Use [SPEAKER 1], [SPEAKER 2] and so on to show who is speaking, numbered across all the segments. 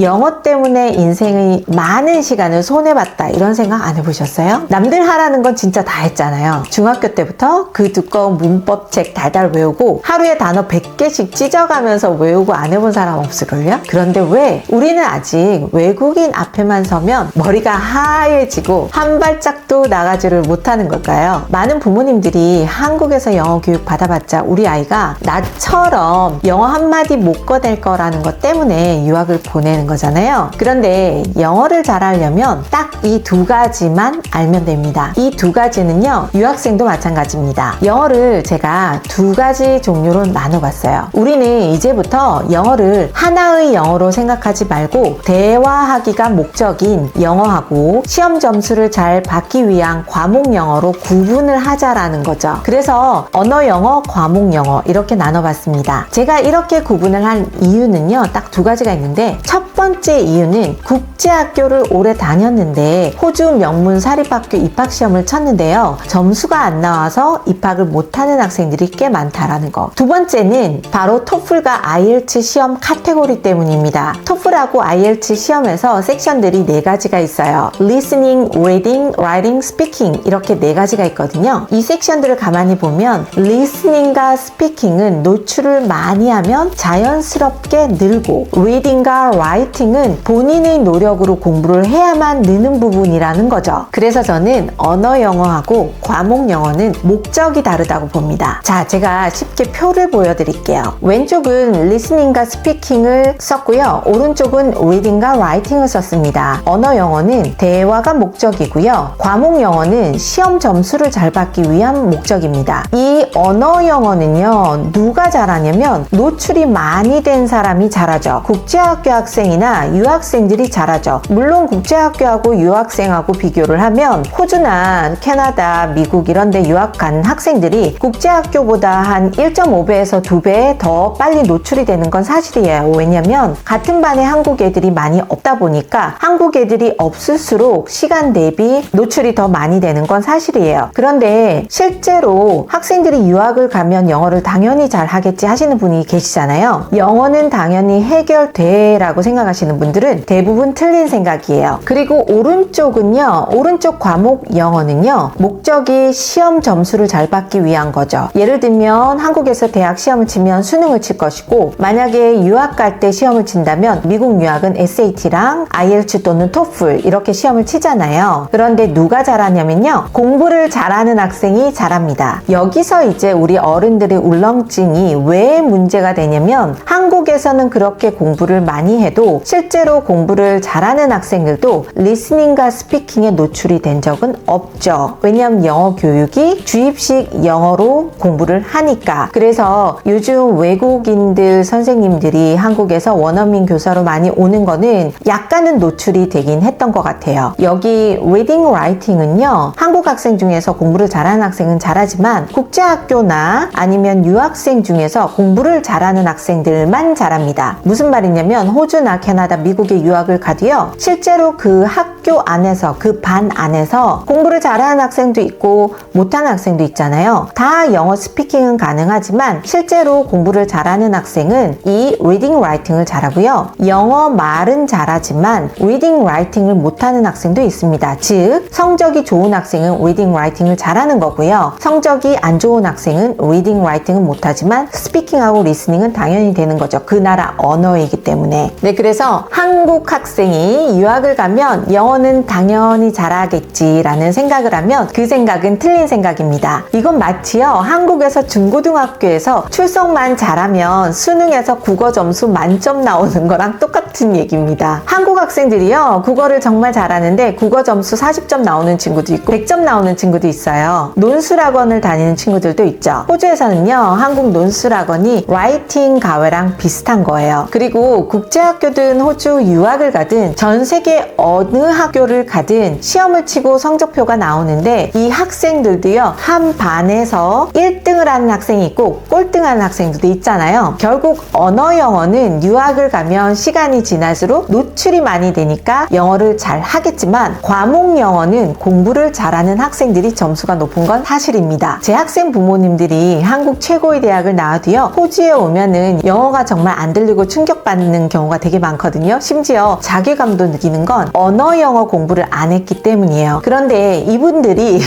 [SPEAKER 1] 영어 때문에 인생의 많은 시간을 손해봤다 이런 생각 안 해보셨어요? 남들 하라는 건 진짜 다 했잖아요. 중학교 때부터 그 두꺼운 문법책 달달 외우고 하루에 단어 100개씩 찢어가면서 외우고 안 해본 사람 없을걸요? 그런데 왜 우리는 아직 외국인 앞에만 서면 머리가 하얘지고 한 발짝도 나가지를 못하는 걸까요? 많은 부모님들이 한국에서 영어 교육 받아봤자 우리 아이가 나처럼 영어 한마디 못 꺼낼 거라는 것 때문에 유학을 보내는 거잖아요. 그런데 영어를 잘하려면 딱 이 두 가지만 알면 됩니다. 이 두 가지는요, 유학생도 마찬가지입니다. 영어를 제가 두 가지 종류로 나눠봤어요. 우리는 이제부터 영어를 하나의 영어로 생각하지 말고 대화하기가 목적인 영어하고 시험 점수를 잘 받기 위한 과목 영어로 구분을 하자라는 거죠. 그래서 언어 영어, 과목 영어 이렇게 나눠봤습니다. 제가 이렇게 구분을 한 이유는요, 딱 두 가지가 있는데 첫 번째 이유는 국제학교를 오래 다녔는데 호주 명문 사립학교 입학시험을 쳤는데요. 점수가 안 나와서 입학을 못하는 학생들이 꽤 많다라는 거. 두 번째는 바로 토플과 IELTS 시험 카테고리 때문입니다. 토플하고 IELTS 시험에서 섹션들이 네 가지가 있어요. Listening, Reading, Writing, Speaking 이렇게 네 가지가 있거든요. 이 섹션들을 가만히 보면 Listening과 Speaking은 노출을 많이 하면 자연스럽게 늘고 Reading과 Writing은 본인의 노력으로 공부를 해야만 느는 부분이라는 거죠. 그래서 저는 언어 영어하고 과목 영어는 목적이 다르다고 봅니다. 자, 제가 쉽게 표를 보여드릴게요. 왼쪽은 listening과 speaking을 썼고요. 오른쪽은 reading과 writing을 썼습니다. 언어 영어는 대화가 목적이고요. 과목 영어는 시험 점수를 잘 받기 위한 목적입니다. 이 언어 영어는요, 누가 잘하냐면 노출이 많이 된 사람이 잘하죠. 국제학교 학생이나 유학생들이 잘하죠. 물론 국제학교하고 유학생하고 비교를 하면 호주나 캐나다, 미국 이런 데 유학 간 학생들이 국제학교보다 한 1.5배에서 2배 더 빨리 노출이 되는 건 사실이에요. 왜냐면 같은 반에 한국 애들이 많이 없다 보니까 한국 애들이 없을수록 시간 대비 노출이 더 많이 되는 건 사실이에요. 그런데 실제로 학생들이 유학을 가면 영어를 당연히 잘 하겠지 하시는 분이 계시잖아요. 영어는 당연히 해결돼 라고 생각하시는 분들은 대부분 틀린 생각이에요. 그리고 오른쪽은요, 오른쪽 과목 영어는요, 목적이 시험 점수를 잘 받기 위한 거죠. 예를 들면 한국에서 대학 시험을 치면 수능을 칠 것이고, 만약에 유학 갈 때 시험을 친다면 미국 유학은 SAT랑 IELTS 또는 TOEFL 이렇게 시험을 치잖아요. 그런데 누가 잘하냐면요, 공부를 잘하는 학생이 잘합니다. 여기서 이제 우리 어른들의 울렁증이 왜 문제가 되냐면 한국에서는 그렇게 공부를 많이 해도 실제로 공부를 잘하는 학생들도 리스닝과 스피킹에 노출이 된 적은 없죠. 왜냐하면 영어 교육이 주입식 영어로 공부를 하니까. 그래서 요즘 외국인들 선생님들이 한국에서 원어민 교사로 많이 오는 거는 약간은 노출이 되긴 했던 것 같아요. 여기 reading, writing은요, 한국 학생 중에서 공부를 잘하는 학생은 잘하지만 국제학교나 아니면 유학생 중에서 공부를 잘하는 학생들만 잘합니다. 무슨 말이냐면 호주나 캐나다, 미국에 유학을 가도요, 실제로 그 학교 안에서, 그 반 안에서 공부를 잘하는 학생도 있고 못하는 학생도 있잖아요. 다 영어 스피킹은 가능하지만 실제로 공부를 잘하는 학생은 이 reading, writing을 잘하고요. 영어 말은 잘하지만 reading, writing을 못하는 학생도 있습니다. 즉, 성적이 좋은 학생은 reading, writing을 잘하는 거고요. 성적이 안 좋은 학생은 reading, writing은 못하지만 스피킹하고 listening은 당연히 되는 거죠. 그 나라 언어이기 때문에. 네, 그래서 한국 학생이 유학을 가면 영어는 당연히 잘하겠지라는 생각을 하면 그 생각은 틀린 생각입니다. 이건 마치요, 한국에서 중고등학교에서 출석만 잘하면 수능에서 국어 점수 만점 나오는 거랑 똑같은 얘기입니다. 한국 학생들이요, 국어를 정말 잘하는데 국어 점수 40점 나오는 친구도 있고 100점 나오는 친구도 있어요. 논술학원을 다니는 친구들도 있죠. 호주에서는요, 한국 논술학원이 라이팅 가외랑 비슷한 거예요. 그리고 국제학교든 호주 유학을 가든 전 세계 어느 학교를 가든 시험을 치고 성적표가 나오는데 이 학생들도요, 한 반에서 1등을 하는 학생이 있고 꼴등하는 학생들도 있잖아요. 결국 언어 영어는 유학을 가면 시간이 지날수록 노출이 많이 되니까 영어를 잘 하겠지만 과목 영어는 공부를 잘하는 학생들이 점수가 높은 건 사실입니다. 제 학생 부모님들이 한국 최고의 대학을 나와도요, 호주에 오면은 영어가 정말 안 들리고 충격받는 경우가 되게 많거든요. 심지어 자괴감도 느끼는 건 언어 영어 공부를 안 했기 때문이에요. 그런데 이분들이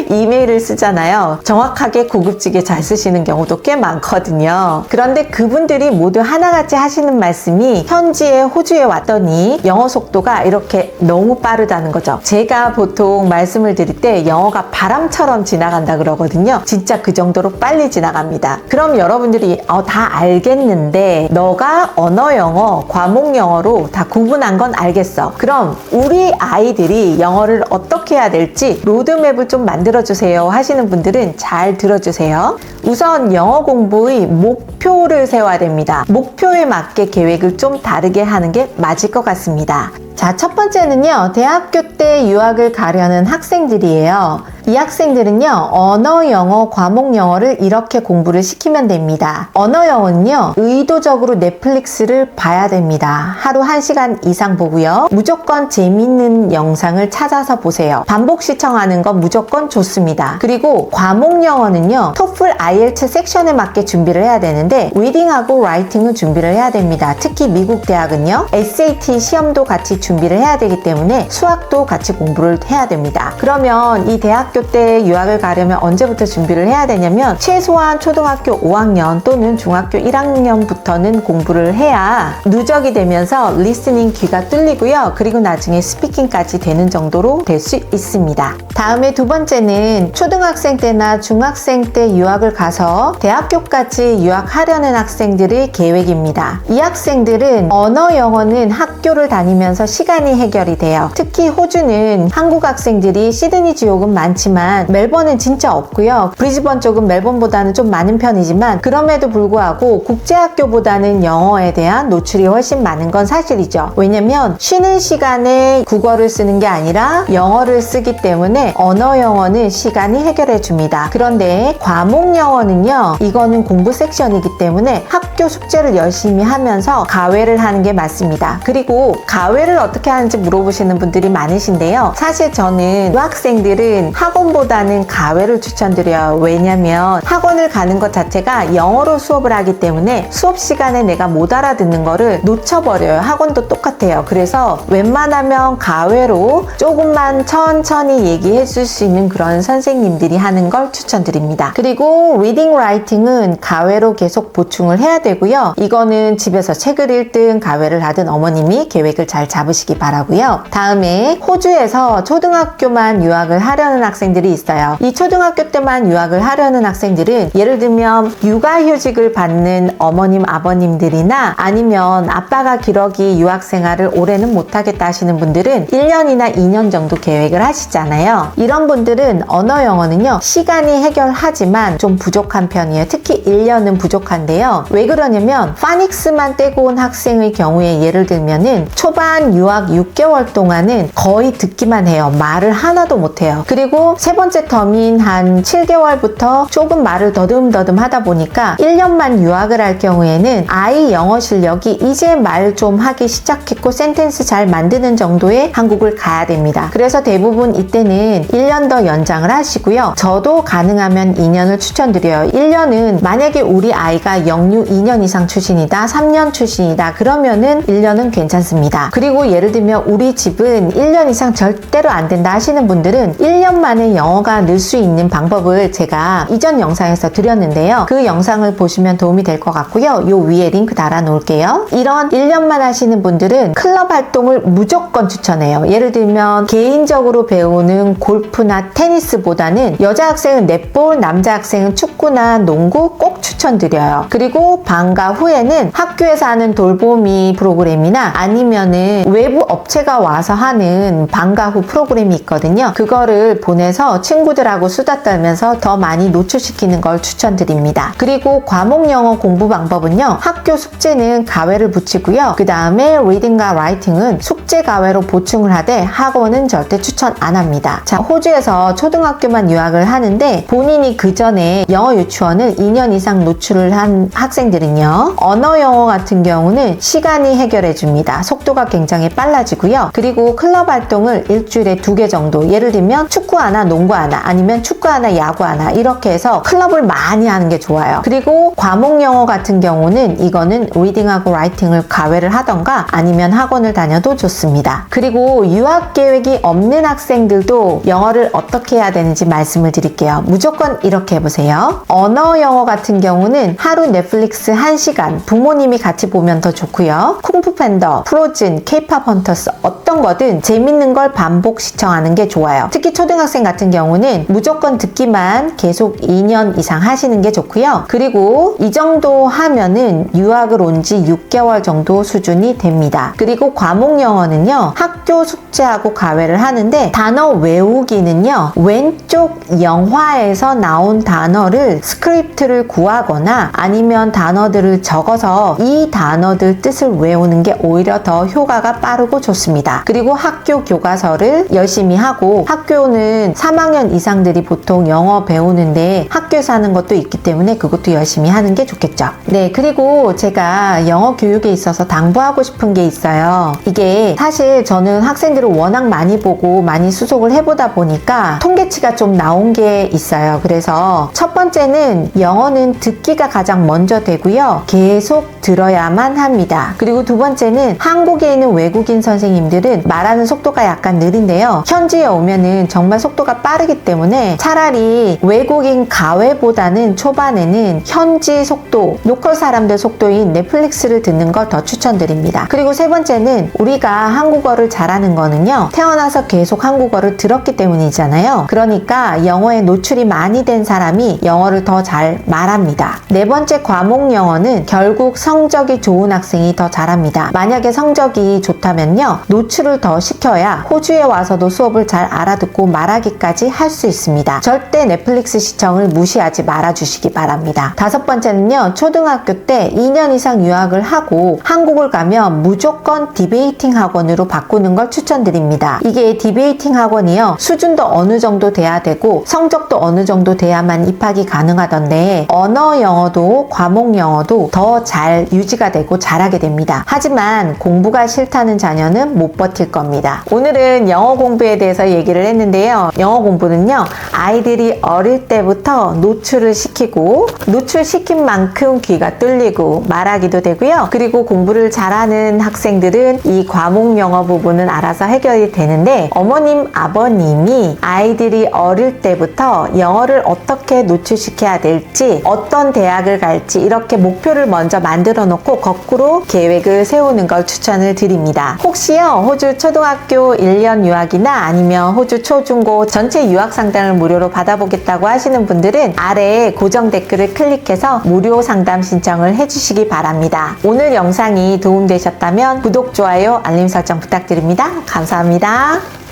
[SPEAKER 1] 이메일을 쓰잖아요. 정확하게 고급지게 잘 쓰시는 경우도 꽤 많거든요. 그런데 그분들이 모두 하나같이 하시는 말씀이 현지에 호주에 왔더니 영어 속도가 이렇게 너무 빠르다는 거죠. 제가 보통 말씀을 드릴 때 영어가 바람처럼 지나간다 그러거든요. 진짜 그 정도로 빨리 지나갑니다. 그럼 여러분들이 다 알겠는데 너가 언어 영어, 과목 영어로 다 구분한 건 알겠어. 그럼 우리 아이들이 영어를 어떻게 해야 될지 로드맵을 좀 만들어주세요 하시는 분들은 잘 들어주세요. 우선 영어 공부의 목표를 세워야 됩니다. 목표에 맞게 계획을 좀 다르게 하는 게 맞을 것 같습니다. 자, 첫 번째는요, 대학교 때 유학을 가려는 학생들이에요. 이 학생들은요, 언어 영어, 과목 영어를 이렇게 공부를 시키면 됩니다. 언어 영어는요, 의도적으로 넷플릭스를 봐야 됩니다. 하루 1시간 이상 보고요. 무조건 재밌는 영상을 찾아서 보세요. 반복 시청하는 건 무조건 좋습니다. 그리고 과목 영어는요, 토플 IELTS 섹션에 맞게 준비를 해야 되는데 리딩하고 라이팅을 준비를 해야 됩니다. 특히 미국 대학은요, SAT 시험도 같이 준비를 해야 되기 때문에 수학도 같이 공부를 해야 됩니다. 그러면 이 대학교 때 유학을 가려면 언제부터 준비를 해야 되냐면 최소한 초등학교 5학년 또는 중학교 1학년부터는 공부를 해야 누적이 되면서 리스닝 귀가 뚫리고요. 그리고 나중에 스피킹까지 되는 정도로 될 수 있습니다. 다음에 두 번째는 초등학생 때나 중학생 때 유학을 가서 대학교까지 유학하려는 학생들의 계획입니다. 이 학생들은 언어 영어는 학교를 다니면서 시간이 해결이 돼요. 특히 호주는 한국 학생들이 시드니 지역은 많지만 멜번은 진짜 없고요. 브리즈번 쪽은 멜번보다는 좀 많은 편이지만 그럼에도 불구하고 국제학교보다는 영어에 대한 노출이 훨씬 많은 건 사실이죠. 왜냐면 쉬는 시간에 국어를 쓰는 게 아니라 영어를 쓰기 때문에 언어 영어는 시간이 해결해 줍니다. 그런데 과목 영어는요, 이거는 공부 섹션이기 때문에 학교 숙제를 열심히 하면서 가외를 하는 게 맞습니다. 그리고 가외를 어떻게 하는지 물어보시는 분들이 많으신데요. 사실 저는 유학생들은 학원보다는 가외를 추천드려요. 왜냐면 학원을 가는 것 자체가 영어로 수업을 하기 때문에 수업 시간에 내가 못 알아듣는 거를 놓쳐버려요. 학원도 똑같아요. 그래서 웬만하면 가외로 조금만 천천히 얘기해 줄 수 있는 그런 선생님들이 하는 걸 추천드립니다. 그리고 리딩 라이팅은 가외로 계속 보충을 해야 되고요. 이거는 집에서 책을 읽든 가외를 하든 어머님이 계획을 잘 잡으시기 바라고요. 다음에 호주에서 초등학교만 유학을 하려는 학생들이 있어요. 이 초등학교 때만 유학을 하려는 학생들은 예를 들면 육아휴직을 받는 어머님, 아버님들이나 아니면 아빠가 기러기 유학생활을 올해는 못하겠다 하시는 분들은 1년이나 2년 정도 계획을 하시잖아요. 이런 분들은 언어 영어는요, 시간이 해결하지만 좀 부족한 편이에요. 특히 1년은 부족한데요. 왜 그러냐면 파닉스만 떼고 온 학생의 경우에 예를 들면은 초반 유학 6개월 동안은 거의 듣기만 해요. 말을 하나도 못해요. 그리고 세 번째 텀인 한 7개월부터 조금 말을 더듬더듬 하다 보니까 1년만 유학을 할 경우에는 아이 영어 실력이 이제 말 좀 하기 시작했고 센텐스 잘 만드는 정도의 한국을 가야 됩니다. 그래서 대부분 이때는 1년 더 연장을 하시고요. 저도 가능하면 2년을 추천드려요. 1년은 만약에 우리 아이가 영유 2년 이상 출신이다, 3년 출신이다, 그러면은 1년은 괜찮습니다. 그리고 예를 들면 우리 집은 1년 이상 절대로 안 된다 하시는 분들은 1년 만에 영어가 늘 수 있는 방법을 제가 이전 영상에서 드렸는데요. 그 영상을 보시면 도움이 될 것 같고요. 요 위에 링크 달아 놓을게요. 이런 1년만 하시는 분들은 클럽 활동을 무조건 추천해요. 예를 들면 개인적으로 배우는 골프나 테니스보다는 여자 학생은 넷볼, 남자 학생은 축구나 농구 꼭 추천드려요. 그리고 방과 후에는 학교에서 하는 돌보미 프로그램이나 아니면은 외부 업체가 와서 하는 방과 후 프로그램이 있거든요. 그거를 보내서 친구들하고 수다 떨면서 더 많이 노출시키는 걸 추천드립니다. 그리고 과목 영어 공부 방법은요, 학교 숙제는 가외를 붙이고요. 그 다음에 리딩과 라이팅은 숙제 가외로 보충을 하되 학원은 절대 추천 안 합니다. 자, 호주에서 초등학교만 유학을 하는데 본인이 그 전에 영어 유치원을 2년 이상 노출을 한 학생들은요, 언어 영어 같은 경우는 시간이 해결해 줍니다. 속도가 굉장히 빨라지고요. 그리고 클럽 활동을 일주일에 2개 정도, 예를 들면 축구 안 하나, 농구 하나, 아니면 축구 하나, 야구 하나 이렇게 해서 클럽을 많이 하는 게 좋아요. 그리고 과목 영어 같은 경우는 이거는 리딩하고 라이팅을 과외를 하던가 아니면 학원을 다녀도 좋습니다. 그리고 유학 계획이 없는 학생들도 영어를 어떻게 해야 되는지 말씀을 드릴게요. 무조건 이렇게 해보세요. 언어 영어 같은 경우는 하루 넷플릭스 1시간 부모님이 같이 보면 더 좋고요. 쿵푸 팬더, 프로즌, 케이팝 헌터스 어떤 거든 재밌는 걸 반복 시청하는 게 좋아요. 특히 초등학생 같은 경우는 무조건 듣기만 계속 2년 이상 하시는 게 좋고요. 그리고 이 정도 하면은 유학을 온 지 6개월 정도 수준이 됩니다. 그리고 과목 영어는요, 학교 숙제하고 과외를 하는데 단어 외우기는요, 왼쪽 영화에서 나온 단어를 스크립트를 구하거나 아니면 단어들을 적어서 이 단어들 뜻을 외우는 게 오히려 더 효과가 빠르고 좋습니다. 그리고 학교 교과서를 열심히 하고, 학교는 3학년 이상들이 보통 영어 배우는데 학교에서 하는 것도 있기 때문에 그것도 열심히 하는 게 좋겠죠. 네, 그리고 제가 영어 교육에 있어서 당부하고 싶은 게 있어요. 이게 사실 저는 학생들을 워낙 많이 보고 많이 수속을 해보다 보니까 통계치가 좀 나온 게 있어요. 그래서 첫 번째는 영어는 듣기가 가장 먼저 되고요. 계속 들어야만 합니다. 그리고 두 번째는 한국에 있는 외국인 선생님들은 말하는 속도가 약간 느린데요. 현지에 오면은 정말 속도가 빠르기 때문에 차라리 외국인 가외보다는 초반에는 현지 속도, 로컬 사람들 속도인 넷플릭스를 듣는 걸 더 추천드립니다. 그리고 세 번째는 우리가 한국어를 잘하는 거는요, 태어나서 계속 한국어를 들었기 때문이잖아요. 그러니까 영어에 노출이 많이 된 사람이 영어를 더 잘 말합니다. 네 번째 과목 영어는 결국 성적이 좋은 학생이 더 잘합니다. 만약에 성적이 좋다면요, 노출을 더 시켜야 호주에 와서도 수업을 잘 알아듣고 말하기까지 할 수 있습니다. 절대 넷플릭스 시청을 무시하지 말아주시기 바랍니다. 다섯 번째는요, 초등학교 때 2년 이상 유학을 하고 한국을 가면 무조건 디베이팅 학원으로 바꾸는 걸 추천드립니다. 이게 디베이팅 학원이요, 수준도 어느 정도 돼야 되고 성적도 어느 정도 돼야만 입학이 가능하던데 언어 영어도 과목 영어도 더 잘 유지가 되고 잘하게 됩니다. 하지만 공부가 싫다는 자녀는 못 버틸 겁니다. 오늘은 영어 공부에 대해서 얘기를 했는데요. 영어 공부는요, 아이들이 어릴 때부터 노출을 시키고 노출시킨 만큼 귀가 뚫리고 말하기도 되고요. 그리고 공부를 잘하는 학생들은 이 과목 영어 부분은 알아서 해결이 되는데, 어머님, 아버님이 아이들이 어릴 때부터 영어를 어떻게 노출시켜야 될지, 어떤 대학을 갈지 이렇게 목표를 먼저 만들어 놓고 거꾸로 계획을 세우는 걸 추천을 드립니다. 혹시요, 호주 초등학교 1년 유학이나 아니면 호주 초중고 전체 유학 상담을 무료로 받아보겠다고 하시는 분들은 아래에 고정 댓글을 클릭해서 무료 상담 신청을 해주시기 바랍니다. 오늘 영상이 도움되셨다면 구독, 좋아요, 알림 설정 부탁드립니다. 감사합니다.